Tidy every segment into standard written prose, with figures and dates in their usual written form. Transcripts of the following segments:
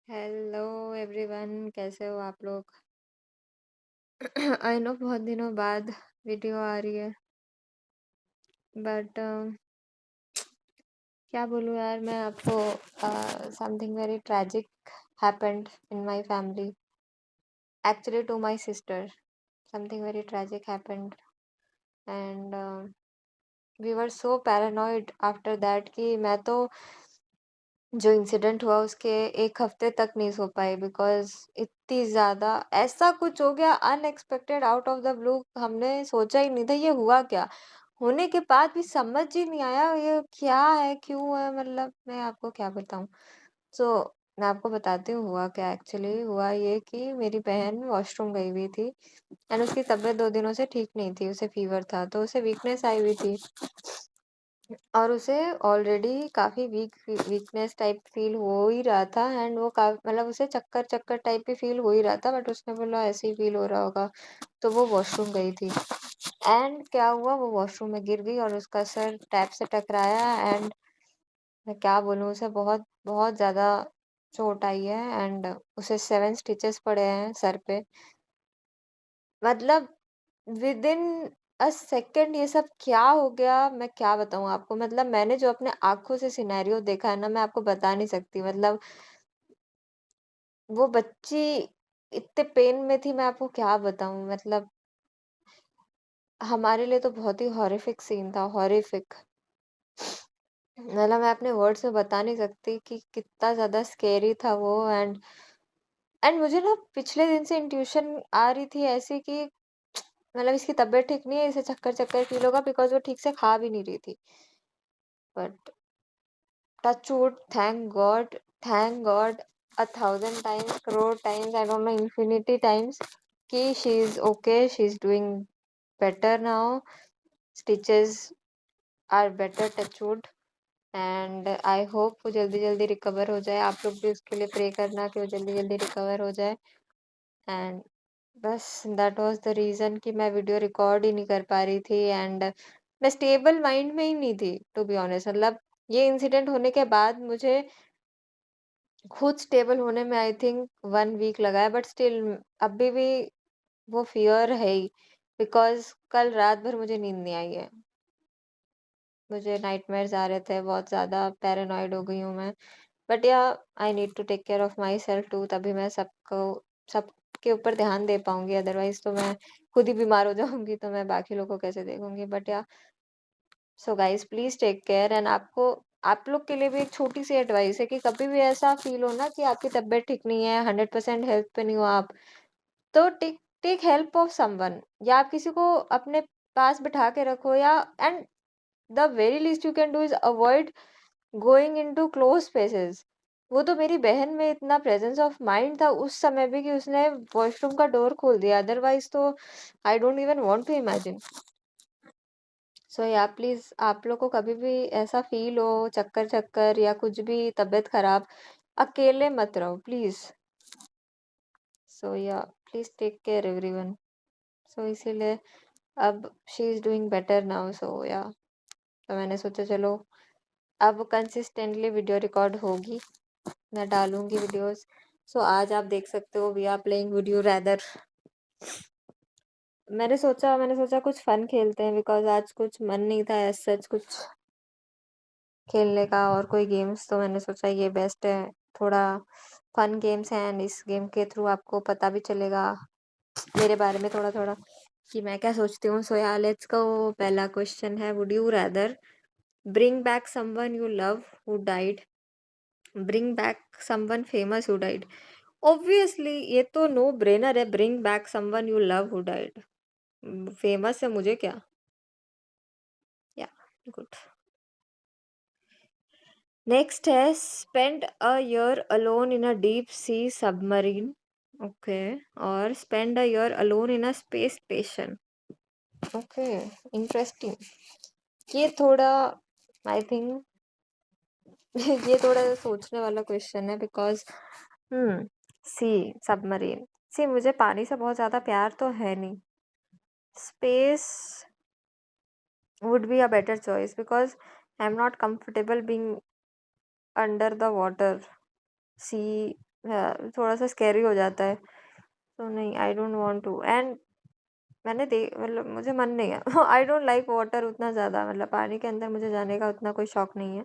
Hello everyone, कैसे हो आप लोग? आई नो बहुत दिनों बाद वीडियो आ रही है, बट क्या बोलूँ यार मैं आपको। Something very tragic happened in my family, actually to my sister. Something very tragic happened and we were so paranoid after that कि मैं तो जो इंसिडेंट हुआ उसके 1 हफ्ते तक नहीं सो पाई, बिकॉज़ इतनी ज़्यादा ऐसा कुछ हो गया unexpected out of the blue. हमने सोचा ही नहीं था ये हुआ क्या? होने के बाद भी समझ ही नहीं आया ये क्या है, क्यों है, मतलब मैं आपको क्या बताऊँ? सो मैं आपको बताती हूँ हुआ क्या। एक्चुअली हुआ ये कि मेरी बहन वॉशरूम गई हुई थी एंड उसकी तबीयत 2 दिनों से ठीक नहीं थी, उसे फ़ीवर था, तो उसे वीकनेस आई हुई थी। और उसे ऑलरेडी काफ़ी वीकनेस टाइप फ़ील हो ही रहा था एंड वो मतलब उसे चक्कर-चक्कर टाइप भी फ़ील हो ही रहा था, बट उसने बोला ऐसे ही फ़ील हो रहा होगा, तो वो वॉशरूम गई थी। एंड क्या हुआ, वो वॉशरूम में गिर गई और उसका सर टैप से टकराया एंड मैं क्या बोलूँ, उसे बहुत बहुत ज़्यादा चोट आई है एंड उसे 7 स्टिचेस पड़े हैं सर पे। मतलब विदिन अ सेकंड ये सब क्या हो गया, मैं क्या बताऊँ आपको। मतलब मैंने जो अपने आँखों से सिनेरियो देखा है ना, मैं आपको बता नहीं सकती। मतलब वो बच्ची इतने पेन में थी, मैं आपको क्या बताऊँ। मतलब हमारे लिए तो बहुत ही हॉरिफिक सीन था, हॉरिफिक। मतलब मैं अपने वर्ड्स में बता नहीं सकती कि कितना ज़्यादा स्केरी था वो। एंड मुझे ना पिछले दिन से इंट्यूशन आ रही थी ऐसी कि मतलब इसकी तबीयत ठीक नहीं है, इसे चक्कर-चक्कर फ़ील होगा, बिकॉज़ वो ठीक से खा भी नहीं रही थी। But touch wood, thank God 1000 times, crore times, I don't know infinity times कि she is okay, she is doing better now, stitches are better, touch wood. And I hope वो जल्दी-जल्दी रिकवर हो जाए। आप लोग भी उसके लिए प्रे करना कि वो जल्दी-जल्दी रिकवर हो जाए। एंड बस दैट वाज़ द रीज़न कि मैं वीडियो रिकॉर्ड ही नहीं कर पा रही थी एंड मैं स्टेबल माइंड में ही नहीं थी, टू बी ऑनेस्ट। मतलब ये इंसिडेंट होने के बाद मुझे खुद स्टेबल होने में आई थिंक 1 वीक लगा है, बट स्टिल अभी भी वो फ़ियर है ही, बिकॉज़ कल रात भर मुझे नींद नहीं आई है। मुझे नाइटमेयर्स आ रहे थे, बहुत ज़्यादा पैरानॉइड हो गई हूँ मैं। But yeah I need to take care of myself too, तभी मैं सबके ऊपर ध्यान दे पाऊँगी, अदरवाइज़ तो मैं खुद ही बीमार हो जाऊँगी, तो मैं बाकी लोगों को कैसे देखूँगी। But yeah so guys please take care. And आप लोग के लिए भी एक छोटी-सी एडवाइस है कि कभी भी ऐसा फ़ील हो ना कि आपकी तबीयत ठीक नहीं है, 100% हेल्थ पे नहीं हो आप, तो take take help of someone, या आप किसी को अपने पास बिठा के रखो, या and the very least you can do is avoid going into close spaces. वो तो मेरी बहन में इतना प्रेजेंस ऑफ माइंड था उस समय भी कि उसने वॉशरूम का डोर खोल दिया, अदरवाइज़ तो I don't even want to imagine. So yeah please आप लोग को कभी भी ऐसा फ़ील हो, चक्कर-चक्कर या कुछ भी तबीयत ख़राब, अकेले मत रहो please. So yeah please take care everyone. So इसीलिए अब she is doing better now, so yeah तो मैंने सोचा चलो अब कंसिस्टेंटली वीडियो रिकॉर्ड होगी, मैं डालूँगी वीडियोज़। सो आज आप देख सकते हो we are playing would you rather. मैंने सोचा कुछ फन खेलते हैं, बिकॉज़ आज कुछ मन नहीं था एज़ सच कुछ खेलने का और कोई गेम्स, तो मैंने सोचा ये बेस्ट है। थोड़ा फन गेम्स हैं एंड इस गेम के थ्रू आपको पता भी चलेगा मेरे बारे में थोड़ा-थोड़ा कि मैं क्या सोचती हूँ। सो या लेट्स गो। पहला क्वेश्चन है, would you rather bring back someone you love who died, bring back someone famous who died? Obviously ये तो नो ब्रेनर है, bring back someone you love who died. Famous है मुझे क्या। Yeah good. Next है, spend a year alone in a deep sea submarine, okay, और spend a year alone in a space station. Okay, interesting. ये थोड़ा I think ये थोड़ा सोचने वाला क्वेश्चन है, बिकॉज़ सी सबमरीन, सी मुझे पानी से बहुत ज़्यादा प्यार तो है नहीं। Space would be a better choice because I'm not comfortable being under the water, sea. थोड़ा-सा स्कैरी हो जाता है। तो नहीं, I don't want to. And मतलब मुझे मन नहीं है। आई डोंट लाइक वाटर उतना ज़्यादा, मतलब पानी के अंदर मुझे जाने का उतना कोई शौक नहीं है।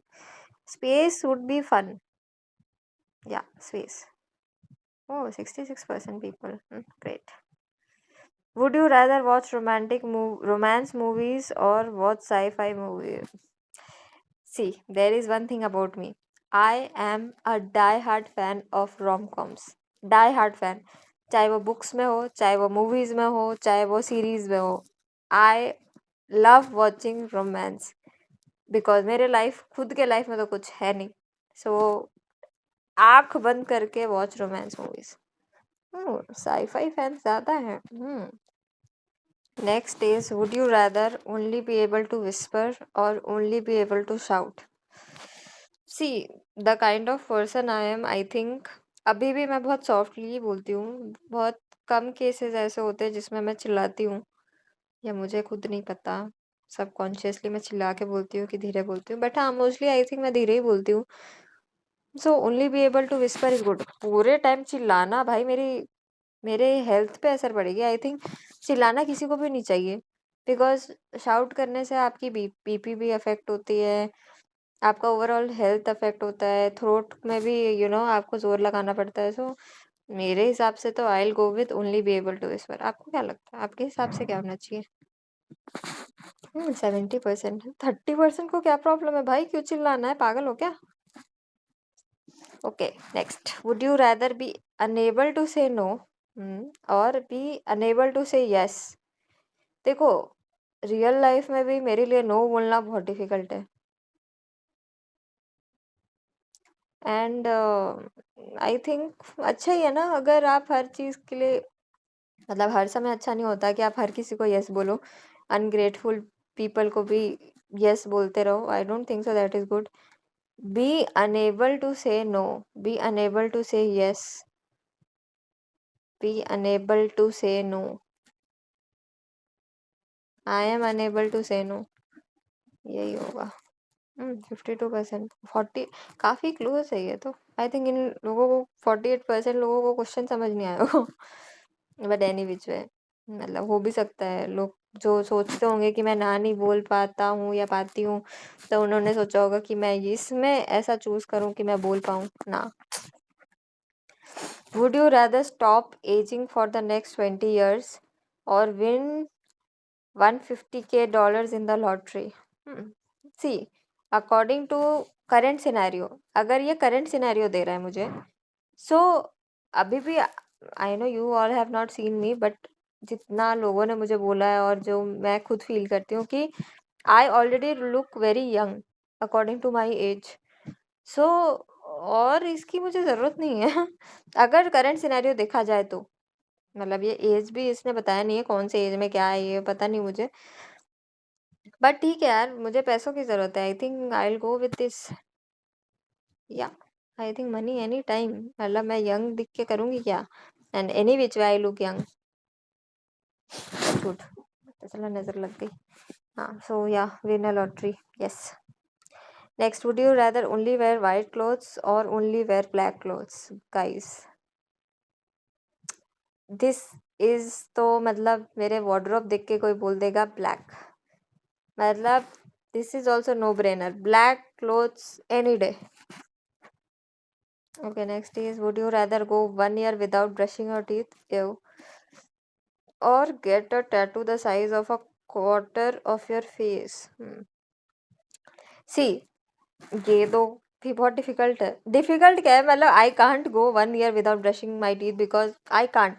Space would be fun. Yeah space. Oh 66% people, great. Would you rather watch romance movies or watch sci-fi movies? See, there is one thing about me. I am a die-hard fan of rom-coms. Die-hard fan. चाहे वो books में हो, चाहे वो movies में हो, चाहे वो सीरीज में हो। I love watching romance because मेरे लाइफ खुद के लाइफ में तो कुछ है नहीं। सो आंख बंद करके watch romance movies. Sci fi fans ज्यादा हैं। Next is, would you rather only be able to whisper or only be able to shout? See, the kind of person I am, I think, अभी भी मैं बहुत सॉफ्टली ही बोलती हूँ। बहुत कम cases ऐसे होते हैं जिसमें मैं चिल्लाती हूँ, या मुझे खुद नहीं पता, सबकॉन्शियसली मैं चिल्ला के बोलती हूँ कि धीरे बोलती हूँ। बट हाँ, मोस्टली आई थिंक मैं धीरे ही बोलती हूँ। So only be able to whisper is good. पूरे टाइम चिल्लाना भाई मेरे हेल्थ पे असर पड़ेगी। आई थिंक चिल्लाना किसी को भी नहीं चाहिए, बिकॉज शाउट करने से आपकी बीपी भी अफेक्ट होती है, आपका ओवरऑल हेल्थ अफेक्ट होता है, थ्रोट में भी आपको जोर लगाना पड़ता है। सो मेरे हिसाब से तो I will go with only be able to whisper. आपको क्या लगता है, आपके हिसाब से क्या होना चाहिए? 70%। 30% को क्या प्रॉब्लम है भाई, क्यों चिल्लाना है, पागल हो क्या? Okay, next, would you rather be unable to say no और be unable to say yes? देखो, रियल लाइफ में भी मेरे लिए नो बोलना बहुत डिफिकल्ट है। एंड आई थिंक अच्छा ही है ना, अगर आप हर चीज़ के लिए, मतलब हर समय अच्छा नहीं होता कि आप हर किसी को यस बोलो। अनग्रेटफुल पीपल को भी यस बोलते रहो। I don't think so that is good. Be unable to say no, be unable to say yes, be unable to say no. I am unable to say no, यही होगा। 52%, 40, काफी close है ये तो। आई थिंक इन लोगों को 48% लोगों को क्वेश्चन समझ नहीं आया होगा। बट एनी विच वे, मतलब हो भी सकता है, लोग जो सोचते होंगे कि मैं ना नहीं बोल पाता हूँ या पाती हूँ, तो उन्होंने सोचा होगा कि मैं इसमें ऐसा चूज करूँ कि मैं बोल पाऊँ ना। Would you rather stop aging for the next 20 years or win $150K in the lottery? See, according to current scenario, अगर ये करंट सिनेरियो दे रहा है मुझे, सो अभी भी I know you all have not seen me, but जितना लोगों ने मुझे बोला है और जो मैं खुद फील करती हूँ कि I already look very young according to my age. So और इसकी मुझे ज़रूरत नहीं है। अगर करंट सिनेरियो देखा जाए तो, मतलब ये एज भी इसने बताया नहीं है कौन से एज में क्या है, ये पता नहीं मुझे। बट ठीक है यार, मुझे पैसों की ज़रूरत है। I think I will go with this. Yeah I think money any time, मतलब मैं यंग दिख के करूँगी क्या? And any which way I look young. छूट, चलो नज़र लग गई। हाँ, so yeah win a lottery, yes. Next, would you rather only wear white clothes or only wear black clothes? Guys, this is तो मतलब मेरे वार्डरोब देख के कोई बोल देगा ब्लैक, मतलब this is also no brainer, black clothes any day. Okay, next is, would you rather go 1 year without brushing your teeth, ew, or get a tattoo the size of a quarter of your face? See, ये दो भी बहुत difficult है। Difficult क्या है, मतलब I can't go 1 year without brushing my teeth because I can't,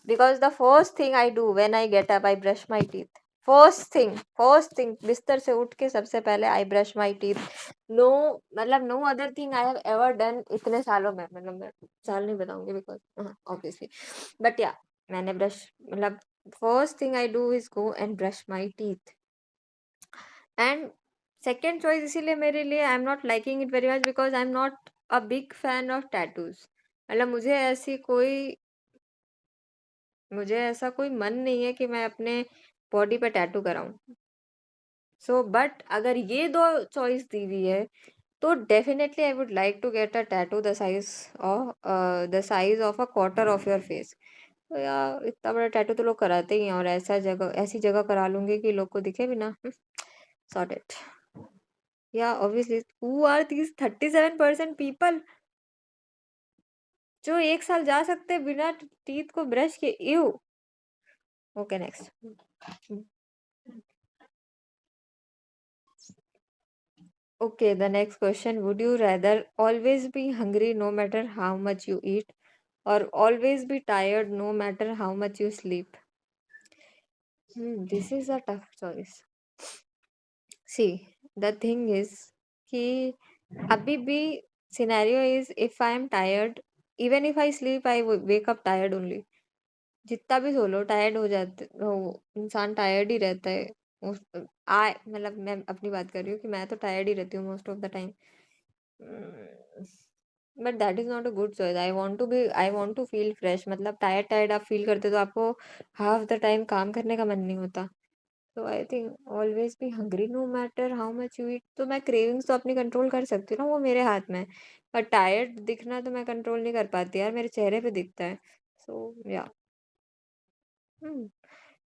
because the first thing I do when I get up I brush my teeth. First thing बिस्तर से उठ के सबसे पहले I brush my teeth. No, मतलब no other thing I have ever done इतने सालों में, मतलब मैं साल नहीं बताऊंगी बिकॉज ऑब्वियसली, बट या मैंने ब्रश, मतलब first thing I do is go and brush my teeth. And second choice इसीलिए मेरे लिए, I am not liking it very much because I am not a big fan of tattoos. मतलब मुझे ऐसा कोई मन नहीं है कि मैं अपने बॉडी पे टैटू कराऊं। सो बट अगर ये दो चॉइस दी हुई है तो definitely I would like to get a tattoo the size of a quarter of your face. तो यार इतना बड़ा टैटू तो लोग कराते ही हैं, और ऐसी जगह करा लूंगी कि लोग को दिखे भी ना। Sorted. Yeah obviously who are these 37% people जो एक साल जा सकते हैं बिना टीथ को ब्रश के? You. Okay next. Okay, the next question. Would you rather always be hungry no matter how much you eat, or always be tired no matter how much you sleep? This is a tough choice. See, the thing is कि अभी भी scenario is if I am tired, even if I sleep, I wake up tired only. जितना भी सो लो tired हो जाते हो, इंसान tired ही रहता है। मतलब मैं अपनी बात कर रही हूँ कि मैं तो टायर्ड ही रहती हूँ most of the time. But that is not a good choice. I want to feel fresh. मतलब टायर्ड टायर्ड आप फील करते हो तो आपको हाफ द टाइम काम करने का मन नहीं होता। तो I think always be hungry no matter how much you eat. तो मैं क्रेविंग्स तो अपनी कंट्रोल कर सकती हूँ ना, वो मेरे हाथ में है। पर टायर्ड दिखना तो मैं कंट्रोल नहीं कर पाती यार, मेरे चेहरे पे दिखता है। सो या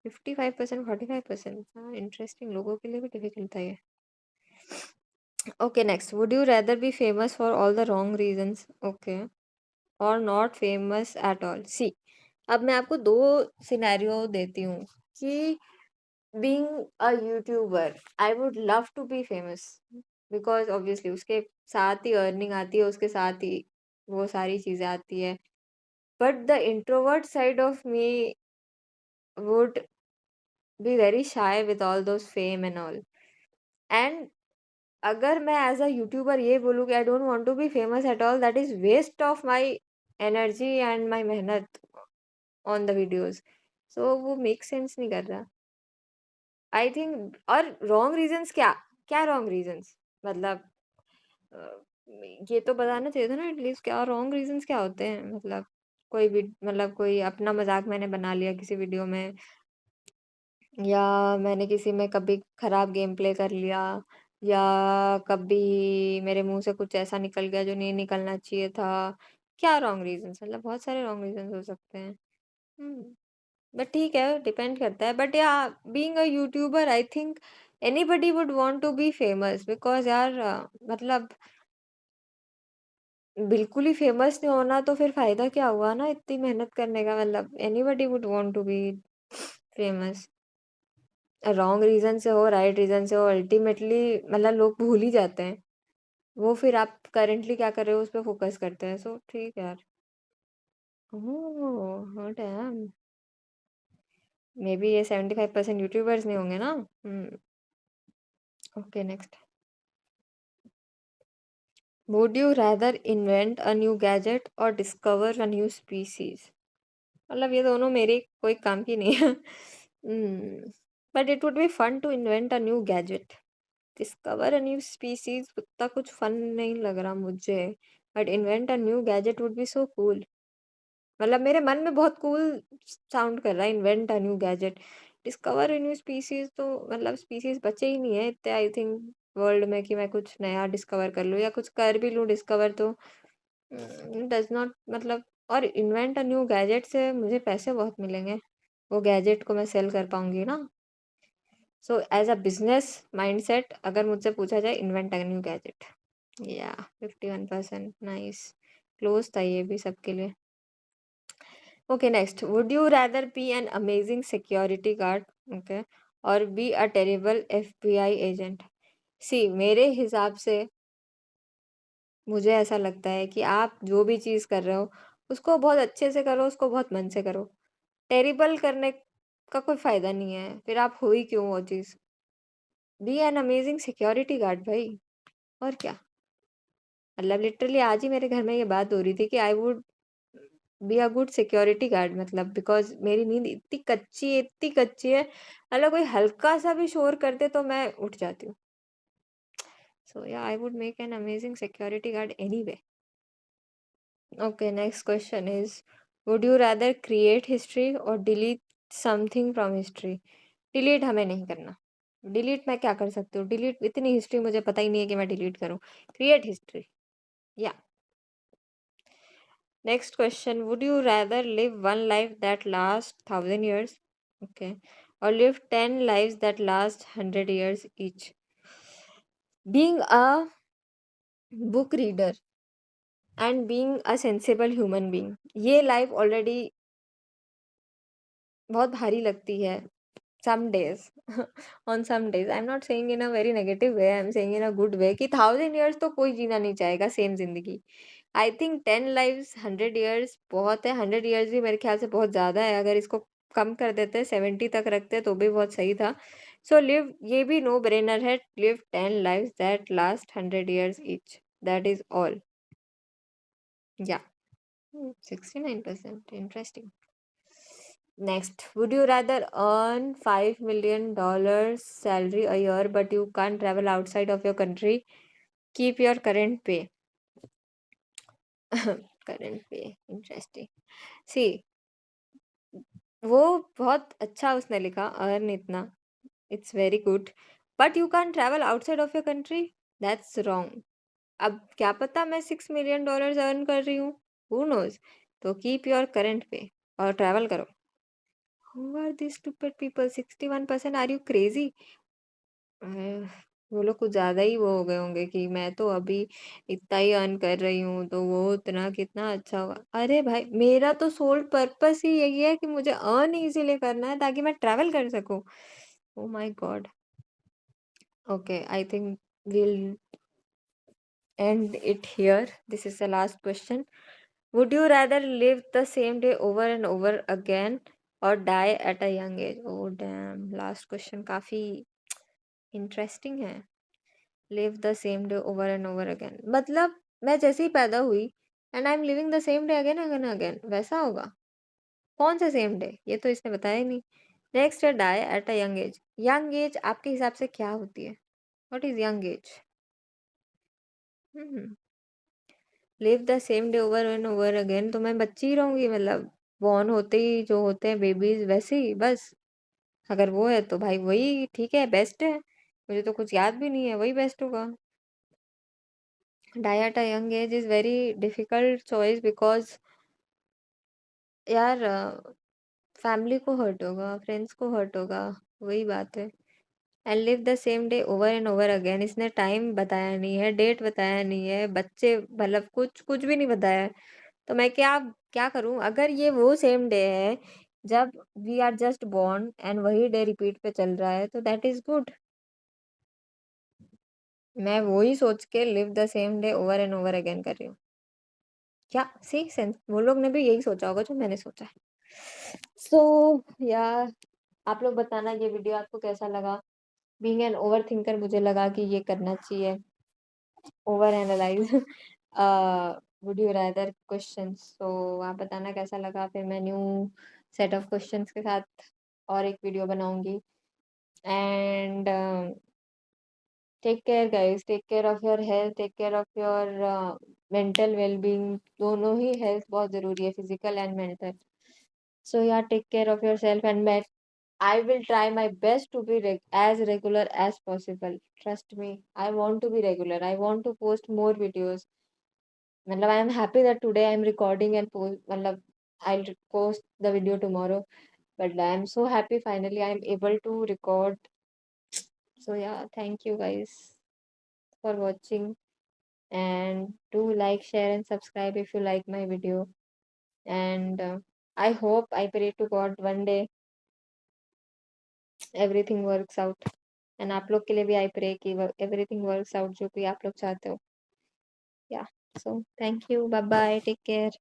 55%, 45%। हाँ, इंटरेस्टिंग। लोगों के लिए भी डिफिकल्ट था ये। Okay next. Would you rather be famous for all the wrong reasons, okay, और not famous at all? See, अब मैं आपको दो सिनेरियो देती हूँ कि being a YouTuber, I would love to be famous, because obviously उसके साथ ही अर्निंग आती है, उसके साथ ही वो सारी चीजें आती है। But the introvert side of me would be very shy with all those fame and all. And अगर मैं एज अ यूट्यूबर ये बोलूँ कि I don't want to be famous at all, that is waste of my energy and my मेहनत on the videos. So वो make sense नहीं कर रहा, आई थिंक। और रॉन्ग रीजंस क्या? क्या रॉन्ग रीजंस? मतलब अ, ये तो बताना चाहिए था ना एटलीस्ट, क्या रॉन्ग रीजंस क्या होते हैं? मतलब कोई भी, मतलब कोई अपना मजाक मैंने बना लिया किसी वीडियो में, या मैंने किसी में कभी खराब गेम प्ले कर लिया, या कभी मेरे मुंह से कुछ ऐसा निकल गया जो नहीं निकलना चाहिए था। क्या रॉन्ग रीजंस? मतलब बहुत सारे रॉन्ग रीजंस हो सकते हैं। बट ठीक है, डिपेंड करता है। But yeah being a YouTuber, I think anybody would want to be famous, because यार मतलब बिल्कुल ही फेमस नहीं होना तो फिर फायदा क्या हुआ ना इतनी मेहनत करने का? मतलब anybody would want to be famous. Wrong reason से हो, राइट रीजन से हो, अल्टीमेटली मतलब लोग भूल ही जाते हैं। वो फिर आप करेंटली क्या कर रहे हो उस पे फोकस करते हैं। सो ठीक है यार। Oh damn. मे बी ये 75% यूट्यूबर्स नहीं होंगे ना। Okay next. Would you rather invent a new gadget और डिस्कवर अ न्यू स्पीसीज? मतलब ये दोनों मेरे कोई काम की नहीं है। But it would be fun to invent a new gadget. Discover a new species उतना कुछ फन नहीं लग रहा मुझे। But invent a new gadget would be so cool. मतलब मेरे मन में बहुत कूल साउंड कर रहा है invent a new gadget. Discover a new species तो मतलब स्पीसीज बचे ही नहीं है इतने आई थिंक वर्ल्ड में कि मैं कुछ नया डिस्कवर कर लूँ, या कुछ कर भी लूँ डिस्कवर तो डज नॉट मतलब। और इन्वेंट अ न्यू गैजेट से मुझे पैसे बहुत मिलेंगे, वो गैजेट को मैं सेल कर पाऊंगी ना। So as a business mindset अगर मुझसे पूछा जाए, इन्वेंट अ न्यू गैजेट। या 51%। नाइस। क्लोज था ये भी सबके लिए। Okay next. Would you rather be an amazing security guard, okay, और be a terrible FBI agent? See, मेरे हिसाब से मुझे ऐसा लगता है कि आप जो भी चीज़ कर रहे हो उसको बहुत अच्छे से करो, उसको बहुत मन से करो। टेरिबल करने का कोई फायदा नहीं है, फिर आप हो ही क्यों वो चीज़? Be an amazing security guard भाई। और क्या? मतलब लिटरली आज ही मेरे घर में ये बात हो रही थी कि I would be a good security guard. मतलब बिकॉज मेरी नींद इतनी कच्ची है, मतलब कोई हल्का सा भी शोर करते तो मैं उठ जाती हूँ। So yeah I would make an amazing security guard anyway. Okay next question is, would you rather create history और delete something from history? Delete हमें नहीं करना। डिलीट मैं क्या कर सकती हूँ? डिलीट इतनी हिस्ट्री मुझे पता ही नहीं है कि मैं डिलीट करूँ। Create history. Yeah next question, would you rather live one life that last 1000 years, okay, और live 10 lives that last 100 years each? Being a book reader and being a sensible human being, ये life already बहुत भारी लगती है some days. On some days, I'm not saying in a very negative way, I'm saying in a good way कि 1000 years तो कोई जीना नहीं चाहेगा सेम जिंदगी. आई थिंक 10 lives 100 years बहुत है. 100 years भी मेरे ख्याल से बहुत ज़्यादा है. अगर इसको कम कर देते 70 तक रखते तो भी बहुत सही था. सो लिव, ये भी नो ब्रेनर है. Live 10 lives that last 100 years each. That is all. या 69%. Interesting. Next, would you rather earn $5 million salary a year but you can't travel outside of your country? Keep your current pay. Current pay. Interesting. See, वो बहुत अच्छा उसने लिखा, earn इतना. It's very good. But you can't travel outside of your country? That's wrong. अब क्या पता मैं $6 million earn कर रही हूँ. Who knows? तो keep your current pay और travel करो. Who are these stupid people? 61%. Are you crazy? अह, वो लोग कुछ ज़्यादा ही वो हो गए होंगे कि मैं तो अभी इतना ही अर्न कर रही हूँ, तो वो उतना कितना अच्छा होगा। अरे भाई, मेरा तो सोल पर्पस ही यही है कि मुझे अर्न इज़िली करना है ताकि मैं ट्रैवल कर सकूँ। Oh my God! Okay, I think we'll end it here. This is the last question. Would you rather live the same day over and over again or die at a young age? Oh damn! Last question काफ़ी interesting है. Live the same day over and over again, मतलब मैं जैसे ही पैदा हुई and I am living the same day again again again, वैसा होगा? कौन सा सेम डे, ये तो इसने बताया ही नहीं. नेक्स्ट है die at a young age. Young age आपके हिसाब से क्या होती है? What is young age? Live the same day over and over again, तो मैं बच्ची ही रहूंगी, मतलब बॉर्न होते ही जो होते हैं बेबीज वैसे ही बस. अगर वो है तो भाई वही ठीक है, बेस्ट है. मुझे तो कुछ याद भी नहीं है, वही बेस्ट होगा. Die at a young age is very difficult choice because यार फैमिली को हर्ट होगा, फ्रेंड्स को हर्ट होगा, वही बात है. And live the same day over and over again, इसने टाइम बताया नहीं है, डेट बताया नहीं है, बच्चे मतलब कुछ कुछ भी नहीं बताया है. तो मैं क्या क्या करूं? अगर ये वो सेम डे है जब we are just born and वही डे रिपीट पे चल रहा है तो दैट इज गुड. मैं वही सोच के live the same day over and over again कर रही हूँ. क्या सी सेंस, वो लोग ने भी यही सोचा होगा जो मैंने सोचा है. सो यार, आप लोग बताना ये वीडियो आपको कैसा लगा. बीइंग एन ओवरथिंकर मुझे लगा कि ये करना चाहिए, over analyse would you rather questions. तो आप बताना कैसा लगा, फिर मैं न्यू सेट ऑफ क्वेश्चंस के साथ और एक वीडियो बनाऊंगी. And take care guys, take care of your health, take care of your mental wellbeing. दोनों ही हेल्थ बहुत ज़रूरी है, physical and mental. So yeah, take care of yourself and I will try my best to be as regular as possible. Trust me, I want to be regular. I want to post more videos. मतलब I am happy that today I am recording and post. मतलब I'll post the video tomorrow. But I am so happy finally I am able to record. So yeah, thank you guys for watching and do like, share and subscribe if you like my video. And I hope, I pray to God one day everything works out. And आप लोग के लिए भी I pray कि everything works out जो भी आप लोग चाहते हो. Yeah so thank you, bye bye, take care.